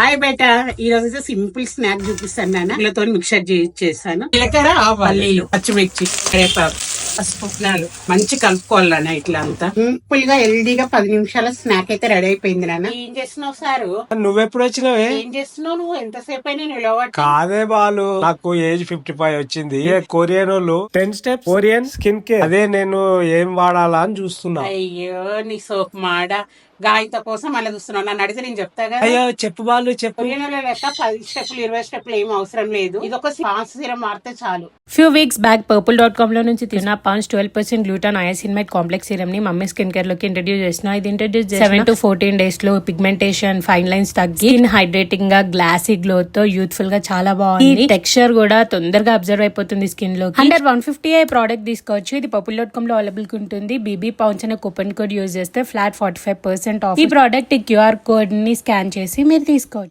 Hi బేట, ఈ రోజు సింపుల్ స్నాక్ చూపిస్తాను నాన్న. వీళ్ళతో మిక్సర్ చేస్తాను. జీలకర్ర, పల్లీలు, పచ్చిమిర్చి, కరివేపాకు, పసుపు, మంచి కలుపుకోవాలి నాన్న. ఇట్లా అంతా సింపుల్ గా హెల్దీగా 10 నిమిషాల స్నాక్ అయితే రెడీ అయిపోయింది నాన్న. ఏం చేస్తున్నావు సారు? నువ్వెప్పుడు వచ్చినావే? ఏం చేస్తున్నావు నువ్వు? ఎంతసేపు అయినా నిలబడి? కాదే బాలు, నాకు ఏజ్ 55 వచ్చింది. కొరియన్ వాళ్ళు 10 స్టెప్ కొరియన్ స్కిన్ కేర్, అదే నేను ఏం వాడాలా అని చూస్తున్నా. అయ్యో నీ సోప్ మాడ గాయంత కోసం అలా చూస్తున్నావు. నన్ను అడిగితే నేను చెప్తా కదా. అయ్యో చెప్పు బాలు చెప్పు. కొరియన్ లెక్క 10 స్టెప్లు 20 స్టెప్లు ఏం అవసరం లేదు. ఇది ఒక పాన్స్ సీరం వాడితే చాలు. ఫ్యూ వీక్స్ బ్యాక్ purple.com లో నుంచి తిన్న పాన్స్ 12% గ్లూటాన్ నయాసినమైడ్ కాంప్లెక్స్ సీరం ని మమ్మీ స్కిన్ కేర్ లోకి ఇంట్రడ్యూస్ చేసిన. ఇది ఇంట్రడ్యూస్ 7 to 14 days లో పిగ్మెంటేషన్, ఫైన్ లైన్స్ తగ్గి స్కిన్ హైడ్రేటింగ్ గా గ్లాసీ గ్లో తో యూత్ఫుల్ గా చాలా బాగుంది. టెక్స్చర్ కూడా తొందరగా అబ్జర్వ్ అయిపోతుంది స్కిన్ లో. 150 ప్రోడక్ట్ తీసుకోవచ్చు. ఇది purple.com లో అవైలబుల్ ఉంటుంది. బీబీ పౌండ్స్ అనే కూపన్ కోడ్ యూజ్ చేస్తే ఫ్లాట్ 45% ఆఫ్. ఈ ప్రోడక్ట్ క్యూఆర్ కోడ్ ని స్కాన్ చేసి మీరు తీసుకోవచ్చు.